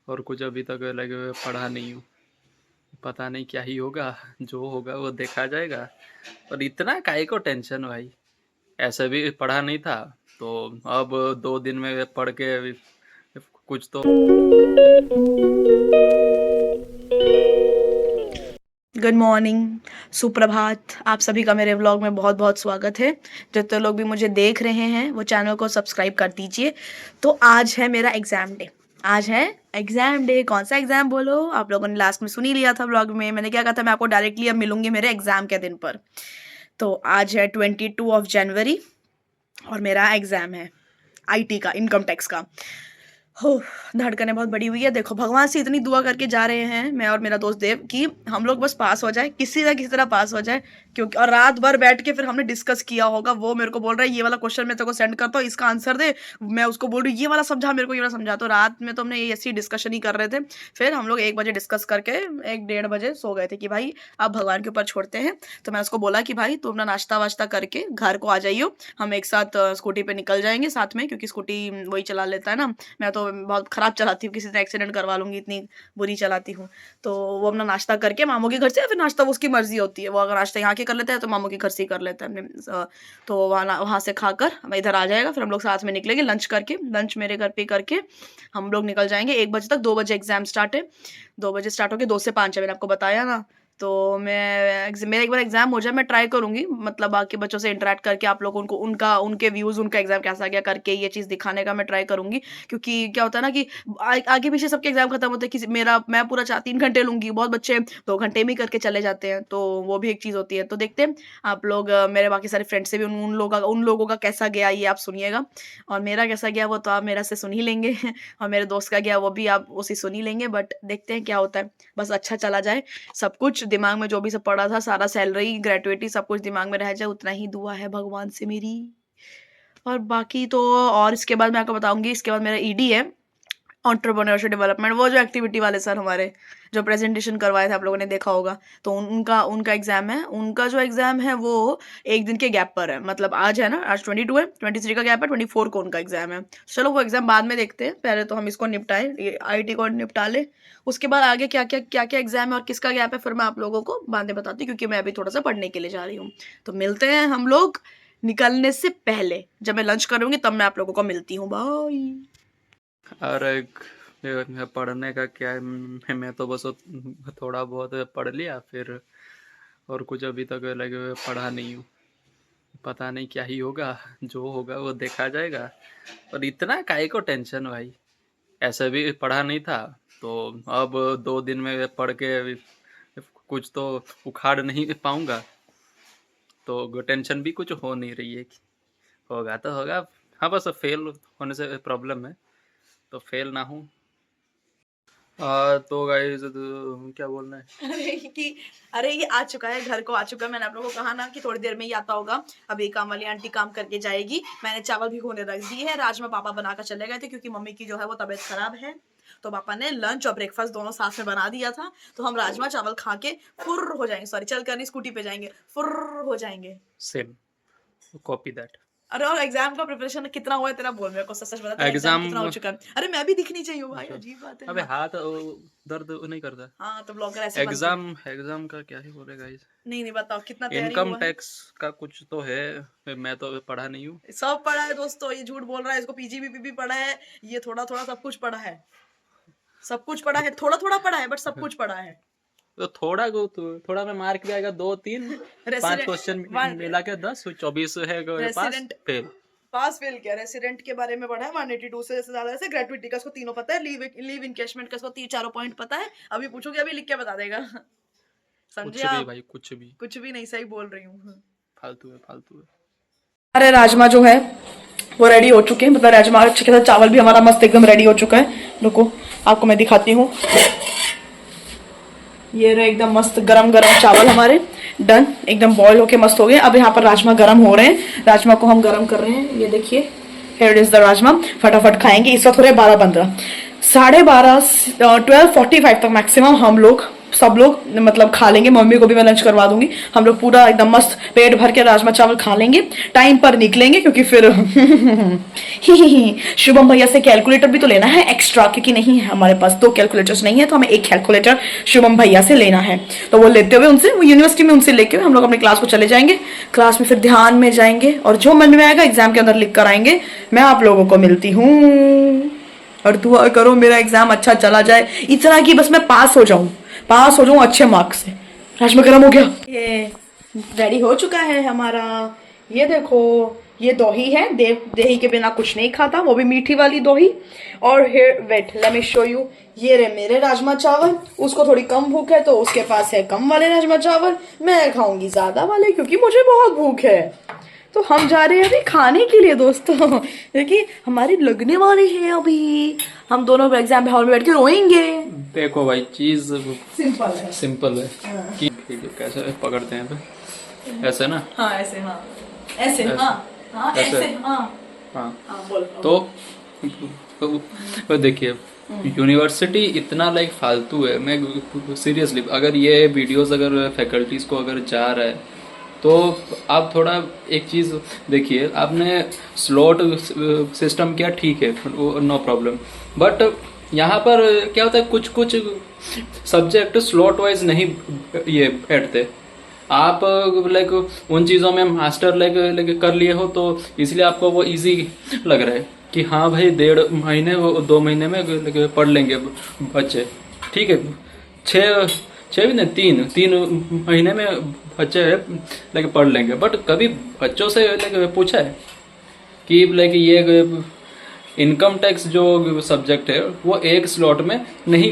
और कुछ अभी तक लगे पढ़ा नहीं हूँ। पता नहीं क्या ही होगा, जो होगा वो देखा जाएगा। और इतना काहे को टेंशन भाई, ऐसे भी पढ़ा नहीं था तो अब 2 दिन में पढ़ के कुछ तो। गुड मॉर्निंग, सुप्रभात। आप सभी का मेरे व्लॉग में बहुत बहुत स्वागत है। जितने लोग भी मुझे देख रहे हैं वो चैनल को सब्सक्राइब कर दीजिए। तो आज है मेरा एग्ज़ाम डे। आज है एग्ज़ाम डे। कौन सा एग्ज़ाम बोलो? आप लोगों ने लास्ट में सुन ही लिया था व्लॉग में। मैंने क्या कहा था, मैं आपको डायरेक्टली अब मिलूंगी मेरे एग्ज़ाम के दिन पर। तो आज है 22 जनवरी और मेरा एग्ज़ाम है IT का, इनकम टैक्स का। हो, धड़कनें बहुत बड़ी हुई है। देखो, भगवान से इतनी दुआ करके जा रहे हैं मैं और मेरा दोस्त देव कि हम लोग बस पास हो जाए, किसी ना किसी तरह पास हो जाए। क्योंकि और रात भर बैठ के फिर हमने डिस्कस किया होगा। वो मेरे को बोल रहा है ये वाला क्वेश्चन मैं तेरे को सेंड करता हूँ, इसका आंसर दे। मैं उसको बोल रही हूँ ये वाला समझा, मेरे को ये वाला समझा। तो रात में तो हमने ये ऐसी डिस्कशन ही कर रहे थे। फिर हम लोग 1 बजे डिस्कस करके 1 डेढ़ बजे सो गए थे कि भाई आप भगवान के ऊपर छोड़ते हैं। तो मैं उसको बोला कि भाई तुम अपना नाश्ता वाश्ता करके घर को आ जाइयो, हम एक साथ स्कूटी पे निकल जाएंगे साथ में, क्योंकि स्कूटी वही चला लेता है ना। मैं तो बहुत ख़राब चलाती हूँ, किसी से एक्सीडेंट करवा लूँगी, इतनी बुरी चलाती हूँ। तो वो अपना नाश्ता करके मामू के घर से, या फिर नाश्ता वो उसकी मर्ज़ी होती है, वो अगर नाश्ता यहाँ के कर लेता है तो मामू के घर से ही कर लेता है तो वहाँ से खाकर इधर आ जाएगा। फिर हम लोग साथ में निकलेंगे लंच करके, लंच मेरे घर पे करके हम लोग निकल जाएंगे 1 बजे तक। 2 बजे एग्ज़ाम स्टार्ट है, 2 बजे स्टार्ट होकर 2 से 5 है, मैंने आपको बताया ना। तो मेरा एक बार एग्ज़ाम हो जाए, मैं ट्राई करूँगी मतलब बाकी बच्चों से इंटरैक्ट करके आप लोगों को उनके व्यूज़, उनका एग्ज़ाम कैसा गया करके ये चीज़ दिखाने का मैं ट्राई करूँगी। क्योंकि क्या होता है ना कि आगे पीछे सबके एग्ज़ाम खत्म होते हैं, किसी मेरा मैं पूरा 3 घंटे लूँगी, बहुत बच्चे 2 घंटे में ही करके चले जाते हैं, तो वो भी एक चीज़ होती है। तो देखते हैं आप लोग, मेरे बाकी सारे फ्रेंड्स से भी उन लोगों का कैसा गया ये आप सुनिएगा, और मेरा कैसा गया वो तो आप मेरा से सुन ही लेंगे और मेरे दोस्त का गया वो भी आप उसे सुन ही लेंगे। बट देखते हैं क्या होता है, बस अच्छा चला जाए। सब कुछ दिमाग में जो भी सब पड़ा था, सारा सैलरी, ग्रेट्युइटी सब कुछ दिमाग में रह जाए, उतना ही दुआ है भगवान से मेरी। और बाकी तो, और इसके बाद मैं आपको बताऊँगी, इसके बाद मेरा ED है, एंटरप्रेन्योरशिप डेवलपमेंट। वो जो एक्टिविटी वाले सर हमारे जो प्रेजेंटेशन करवाए थे, आप लोगों ने देखा होगा। तो उनका उनका एग्ज़ाम है। उनका जो एग्ज़ाम है वो 1 दिन के गैप पर है। मतलब आज है ना, आज 22 है, 23 का गैप है, 24 को उनका एग्ज़ाम है। चलो वो एग्ज़ाम बाद में देखते हैं, पहले तो हम इसको निपटाएँ, ये IT को निपटा लें। उसके बाद आगे क्या-क्या एग्ज़ाम है और किसका गैप है, फिर मैं आप लोगों को बाद में बताती हूँ, क्योंकि मैं अभी थोड़ा-सा पढ़ने के लिए जा रही हूँ। तो मिलते हैं हम लोग निकलने से पहले, जब मैं लंच करूँगी तब मैं आप लोगों को मिलती हूँ। बाय। और पढ़ने का क्या है, मैं तो बस थोड़ा बहुत पढ़ लिया फिर। और कुछ अभी तक लगे पढ़ा नहीं हूँ। पता नहीं क्या ही होगा, जो होगा वो देखा जाएगा। और इतना काहे को टेंशन भाई, ऐसे भी पढ़ा नहीं था तो अब 2 दिन में पढ़ के कुछ तो उखाड़ नहीं पाऊंगा। तो टेंशन भी कुछ हो नहीं रही है कि होगा तो होगा। हाँ, बस फेल होने से प्रॉब्लम है, तो फेल ना हूँ। तो गाइस, क्या बोलना है। अरे ये आ चुका है, घर को आ चुका है। मैंने आप लोगों को कहा ना कि थोड़ी देर में ही आता होगा। अभी काम वाली आंटी काम करके जाएगी। मैंने चावल भिगोने रख दिए हैं, राजमा पापा बनाकर चले गए थे, क्योंकि मम्मी की जो है वो तबीयत खराब है। तो पापा ने लंच और ब्रेकफास्ट दोनों साथ में बना दिया था। तो हम राजमा चावल खा के फुर्र हो जाएंगे, सॉरी चल कर नहीं, स्कूटी पे जाएंगे, फुर्र हो जाएंगे। Same, copy that. अरे और एग्जाम का प्रिपरेशन कितना हुआ है तेरा, बोल मेरे को, सच सच बता, तेरा एग्जाम एग्जाम। कितना हो चुका है? अरे मैं भी दिखनी चाहिए भाई, अच्छा, अजीब बात है अबे हाँ। हाथ दर्द नहीं करता। हाँ तो ब्लॉगर ऐसे बनते हैं। एग्जाम का क्या ही बोले गाइस। नहीं नहीं, बताओ कितना तैयारी इनकम हुआ है? टैक्स का कुछ तो है, मैं तो पढ़ा नहीं हूँ। सब पढ़ा है दोस्तों, ये झूठ बोल रहा है। इसको PGBP भी पढ़ा है, ये थोड़ा थोड़ा सब कुछ पढ़ा है। सब कुछ पढ़ा है, थोड़ा थोड़ा पढ़ा है बट सब कुछ पढ़ा है। तो थोड़ा में मार्क भी आएगा, 2 3 5 क्वेश्चन मिला के 10 24 है पास रेसिडेंट फेल। पास फेल किया। रेसिडेंट के बारे में पढ़ा है 182 से ज्यादा। जैसे ग्रेट्युइटी का इसको तीनों पता है, लीव इनकैशमेंट का इसको चारों पॉइंट पता है। अभी पूछोगे, अभी लिख के बता देगा। समझे कुछ भी आप? भाई, कुछ भी कुछ भी नहीं, सही बोल रही हूँ। फालतू है, फालतू है। हमारे राजमा जो है वो रेडी हो चुके हैं, मतलब राजमा अच्छे के साथ चावल भी हमारा मस्त एकदम रेडी हो चुका है। रुको आपको मैं दिखाती हूँ। ये रहे एकदम मस्त गरम गरम चावल हमारे, डन, एकदम बॉईल होके मस्त हो गए। अब यहाँ पर राजमा गरम हो रहे हैं, राजमा को हम गरम कर रहे हैं। ये देखिए, हियर इज द राजमा। फटाफट खाएंगे। इस वक्त हो रहे 12:15, 12:30, 12:45 तक मैक्सिमम हम लोग सब लोग मतलब खा लेंगे, मम्मी को भी मैं लंच करवा दूंगी, हम लोग पूरा एकदम मस्त पेट भर के राजमा चावल खा लेंगे, टाइम पर निकलेंगे क्योंकि फिर शुभम भैया से कैलकुलेटर भी तो लेना है एक्स्ट्रा, क्योंकि नहीं है हमारे पास 2 कैलकुलेटर्स नहीं है, तो हमें एक कैलकुलेटर शुभम भैया से लेना है। तो वो लेते हुए उनसे, वो यूनिवर्सिटी में उनसे लेके हम लोग अपनी क्लास को चले जाएंगे, क्लास में फिर ध्यान में जाएंगे और जो मन में आएगा एग्जाम के अंदर लिख कर आएंगे। मैं आप लोगों को मिलती हूँ और दुआ करो मेरा एग्जाम अच्छा चला जाए, इतना कि बस मैं पास हो जाऊं अच्छे मार्क्स से। राजमा गर्म हो गया, ये रेडी हो चुका है हमारा। ये देखो, ये दोही है, दही के बिना कुछ नहीं खाता, वो भी मीठी वाली दोही। और here wait let me show you, ये रहे मेरे राजमा चावल, उसको थोड़ी कम भूख है तो उसके पास है कम वाले राजमा चावल, मैं खाऊंगी ज्यादा वाले क्योंकि मुझे बहुत भूख है। तो हम जा रहे हैं अभी खाने के लिए दोस्तों, क्योंकि हमारी लगने वाली है अभी, हम दोनों एग्जाम हॉल में बैठ के रोएंगे। देखो भाई चीज सिंपल है कि कैसे पकड़ते हैं ऐसे ना, हाँ ऐसे, हाँ ऐसे, हाँ ऐसे, हाँ बोलो। तो देखिए यूनिवर्सिटी इतना लाइक फालतू है। मैं सीरियसली अगर ये वीडियोस अगर फैकल्टीज को अगर जा रहा है तो आप थोड़ा एक चीज़ देखिए, आपने स्लॉट सिस्टम किया ठीक है, नो प्रॉब्लम, बट यहाँ पर क्या होता है कुछ सब्जेक्ट स्लॉट वाइज नहीं ये बैठते। आप लाइक उन चीज़ों में मास्टर लाइक कर लिए हो तो इसलिए आपको वो इजी लग रहा है कि हाँ भाई 1.5 महीने 2 महीने में पढ़ लेंगे बच्चे, ठीक है। 6 भी नहीं 3 महीने में बच्चे लाइक पढ़ लेंगे। बट कभी बच्चों से लाइक पूछा है कि लाइक ये इनकम टैक्स जो सब्जेक्ट है वो एक स्लॉट में नहीं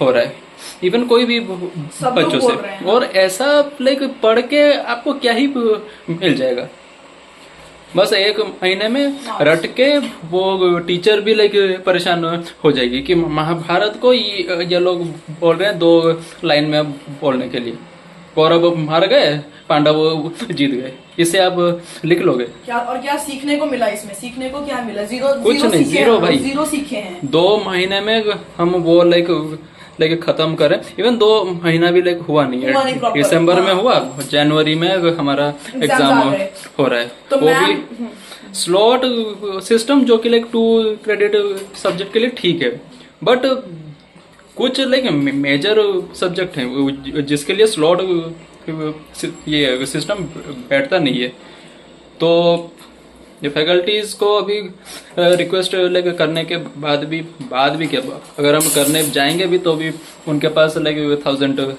हो रहा है, इवन कोई भी बच्चों से, और ऐसा लाइक पढ़ के आपको क्या ही मिल जाएगा। बस 1 महीने में रट के वो टीचर भी लाइक परेशान हो जाएगी कि महाभारत को ये लोग बोल रहे हैं 2 लाइन में बोलने के लिए, कौरव मार गए पांडव जीत गए, इसे आप लिख लोगे क्या? और क्या सीखने को मिला इसमें? सीखने को क्या मिला? जीरो, कुछ नहीं, जीरो भाई, 0 सीखे हैं। 2 महीने में हम वो लाइक खत्म करें, इवन 2 महीना भी लाइक हुआ नहीं है। दिसंबर में हुआ, जनवरी में हमारा एग्जाम हो रहा है, तो वो भी स्लॉट सिस्टम जो कि लाइक 2 क्रेडिट सब्जेक्ट के लिए ठीक है, बट कुछ लाइक मेजर सब्जेक्ट हैं जिसके लिए स्लॉट ये सिस्टम बैठता नहीं है। तो ये फैकल्टीज को अभी रिक्वेस्ट लाइक करने के बाद भी क्या, अगर हम करने जाएंगे भी तो भी उनके पास लाइक 1000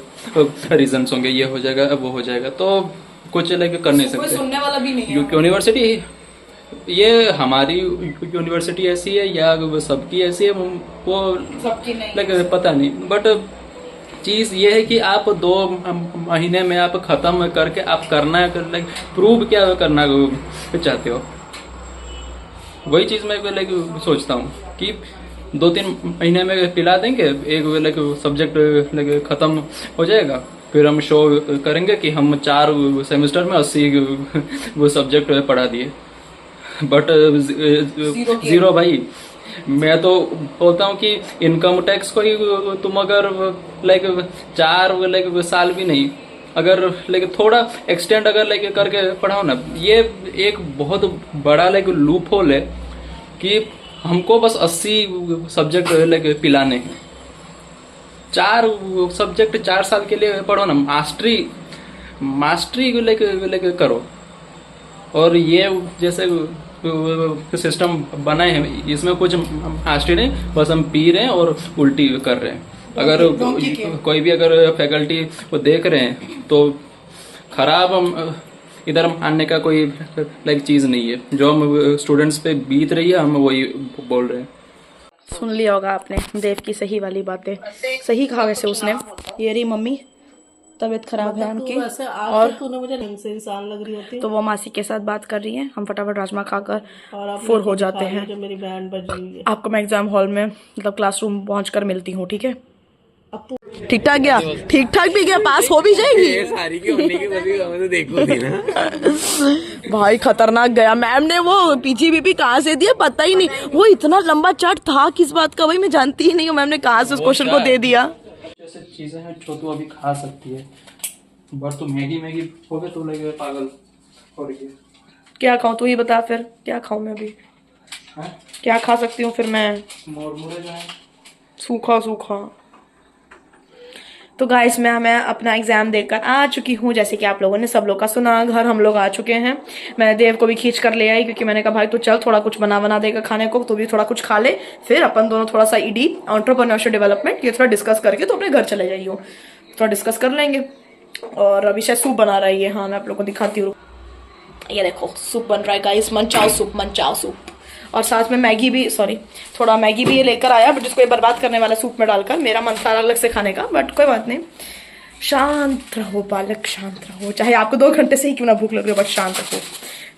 रीजंस होंगे, ये हो जाएगा वो हो जाएगा, तो कुछ लाइक कर नहीं सकते। सुनने वाला भी नहीं है। यूनिवर्सिटी, ये हमारी यूनिवर्सिटी ऐसी है या सबकी ऐसी है वो सबकी नहीं, लाइक पता नहीं, बट चीज ये है कि आप 2 महीने में आप खत्म करके आप करना लाइक प्रूव क्या करना चाहते हो, वही चीज मैं लाइक सोचता हूँ कि 2-3 महीने में पिला देंगे, एक लाइक सब्जेक्ट लाइक खत्म हो जाएगा, फिर हम शो करेंगे कि हम 4 सेमेस्टर में 80 वो सब्जेक्ट पढ़ा दिए, बट 0 भाई। मैं तो बोलता हूँ कि इनकम टैक्स को ही तुम अगर लाइक 4 लाइक साल भी नहीं, अगर लाइक थोड़ा एक्सटेंड अगर लाइक करके पढ़ाओ ना, ये एक बहुत बड़ा लाइक लूप होल है कि हमको बस 80 सब्जेक्ट लाइक पिलाने हैं। 4 सब्जेक्ट 4 साल के लिए पढ़ो ना, मास्टरी लाइक करो। और ये जैसे सिस्टम बनाए हैं इसमें कुछ मास्टरी नहीं, बस हम पी रहे हैं और उल्टी कर रहे हैं। अगर कोई भी अगर फैकल्टी को देख रहे हैं तो खराब हम इधर मानने का कोई लाइक चीज नहीं है, जो हम स्टूडेंट्स पे बीत रही है हम वही बोल रहे हैं। सुन लिया होगा आपने देव की सही वाली बातें, सही कहा वैसे उसने। ये रही मम्मी, तबीयत खराब है उनकी, और तूने मुझे ढंग से इंसान लग रही होती, तो वो मासी के साथ बात कर रही है। हम फटाफट राजमा खाकर फुर हो जाते हैं। जो मेरी बैंड बज रही है। आपको मैं एग्जाम हॉल में मतलब क्लासरूम पहुंचकर मिलती हूँ, ठीक है? ठीक ठाक गया, ठीक ठाक भी गया, पास हो भी जाएगी। सारी की होने की वजह देखो थी ना भाई खतरनाक गया। मैम ने वो पीजीबीपी कहाँ से दिया पता ही नहीं, वो इतना लंबा चार्ट था किस बात का भाई मैं जानती ही नहीं हूँ। मैम ने कहाँ से उस क्वेश्चन को दे दिया। ऐसे चीज़ें हैं जो तू अभी खा सकती है, बस तू मैगी मैगी हो गए तो लगे पागल हो रही है। क्या खाऊं तू ही बता फिर, क्या खाऊं मैं अभी? हैं? क्या खा सकती हूँ फिर मैं? मुरमुरे जाए। सूखा सूखा। तो गाइस मैं अपना एग्जाम देकर आ चुकी हूँ, जैसे कि आप लोगों ने सब लोग का सुना। घर हम लोग आ चुके हैं। मैंने देव को भी खींच कर ले आई, क्योंकि मैंने कहा भाई तू चल थोड़ा कुछ बना देगा खाने को, तू भी थोड़ा कुछ खा ले, फिर अपन दोनों थोड़ा सा ईडी एंटरप्रेन्योरशिप डेवलपमेंट ये थोड़ा डिस्कस करके तो अपने घर चले जाइयो, थोड़ा डिस्कस कर लेंगे। और अभी शायद सूप बना रही है, हाँ मैं आप लोग को दिखाती हूँ। ये देखो सूप बन रहा है गाइस, मनचाओ सूप। और साथ में मैगी भी, सॉरी थोड़ा मैगी भी ये लेकर आया, बट जिसको ये बर्बाद करने वाला सूप में डालकर। मेरा मन था अलग से खाने का, बट कोई बात नहीं। शांत रहो बालक, शांत रहो, चाहे आपको 2 घंटे से ही क्यों ना भूख लग रही हो, बस शांत रहो।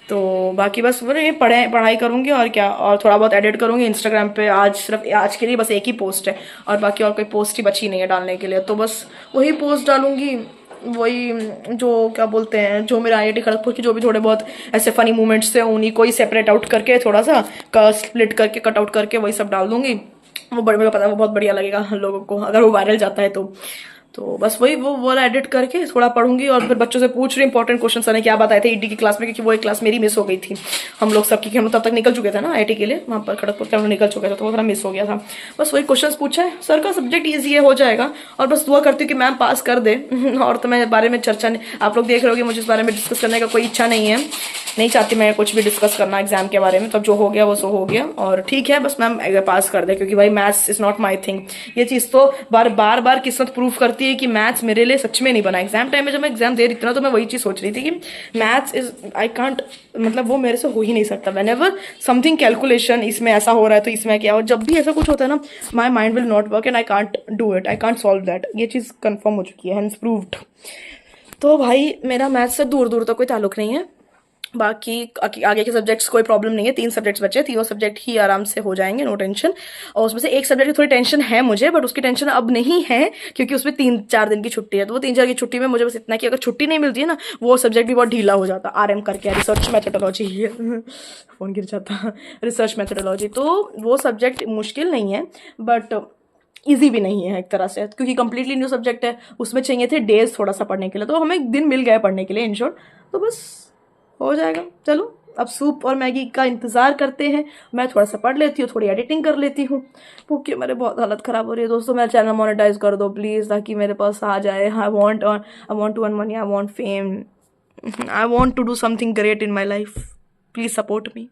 तो बाकी बस ये पढ़ाई करूंगी और क्या, और थोड़ा बहुत एडिट करूंगी इंस्टाग्राम पे। आज के लिए बस एक ही पोस्ट है, और बाकी और कोई पोस्ट ही बची नहीं है डालने के लिए, तो बस वही पोस्ट डालूंगी। वही जो क्या बोलते हैं, जो मेरे IIT खड़गपुर की जो भी थोड़े बहुत ऐसे फनी मोमेंट्स थे, उन्हीं को ही सेपरेट आउट करके थोड़ा सा स्प्लिट करके कट आउट करके वही सब डाल दूंगी। वो मेरे को पता है वो बहुत बढ़िया लगेगा लोगों को, अगर वो वायरल जाता है तो बस वही वो वाला एडिट करके थोड़ा पढ़ूंगी। और फिर बच्चों से पूछ रही इंपॉर्टेंट क्वेश्चन सर ने क्या बताए थे ED की क्लास में, क्योंकि वो एक क्लास मेरी मिस हो गई थी हम लोग सबकी, कि हम लोग तब तक निकल चुके थे ना IIT के लिए, वहाँ पर खड़गपुर के हम लोग निकल चुके थे, तो वो थोड़ा मिस हो गया था। बस वही क्वेश्चन पूछा है, सर का सब्जेक्ट ईजी है, हो जाएगा। और बस दुआ करती हूँ कि मैम पास कर दे। और तो मैं बारे में चर्चा नहीं, आप लोग देख रहे होगे मुझे इस बारे में डिस्कस करने का कोई इच्छा नहीं है, नहीं चाहती मैं कुछ भी डिस्कस करना एग्जाम के बारे में। तब जो हो गया वो सो हो गया, और ठीक है बस मैम पास कर दे, क्योंकि भाई maths is not my thing. ये चीज़ तो बार किस्मत प्रूव करती है कि मैथ्स मेरे लिए सच में नहीं बना। एग्जाम टाइम में जब मैं एग्जाम दे रही थी ना, तो मैं वही चीज़ सोच रही थी कि मैथ्स इज आई कांट, मतलब वो मेरे से हो ही नहीं सकता। वेन एवर समथिंग कैलकुलेशन इसमें ऐसा हो रहा है तो इसमें क्या हो, जब भी ऐसा कुछ होता है ना, my mind will not work and I can't do it, I can't solve that. ये चीज़ कन्फर्म हो चुकी है, हैंस प्रूव्ड। तो भाई मेरा मैथ्स से दूर दूर तक कोई ताल्लुक नहीं है। बाकी आगे के सब्जेक्ट्स कोई प्रॉब्लम नहीं है, 3 सब्जेक्ट्स बचे, तीनों सब्जेक्ट ही आराम से हो जाएंगे, नो टेंशन। और उसमें से एक सब्जेक्ट की थोड़ी टेंशन है मुझे, बट उसकी टेंशन अब नहीं है, क्योंकि उसमें 3-4 दिन की छुट्टी है। तो वो 3-4 की छुट्टी में मुझे बस इतना कि अगर छुट्टी नहीं मिलती है ना, वो सब्जेक्ट भी बहुत ढीला हो जाता। RM करके रिसर्च मैथडोलॉजी, फोन गिर जाता, रिसर्च मैथडोलॉजी। तो वो सब्जेक्ट मुश्किल नहीं है, बट ईजी भी नहीं है एक तरह से, क्योंकि कंप्लीटली न्यू सब्जेक्ट है। उसमें चाहिए थे डेज थोड़ा सा पढ़ने के लिए, तो हमें दिन मिल गया पढ़ने के लिए इन शॉर्ट, तो बस हो जाएगा। चलो अब सूप और मैगी का इंतजार करते हैं, मैं थोड़ा सा पढ़ लेती हूँ, थोड़ी एडिटिंग कर लेती हूँ, क्योंकि मेरे बहुत हालत ख़राब हो रही है। दोस्तों मेरा चैनल मोनेटाइज कर दो प्लीज़, ताकि मेरे पास आ जाए। I want to earn money, I want fame, I want to do something great in my life, please support me.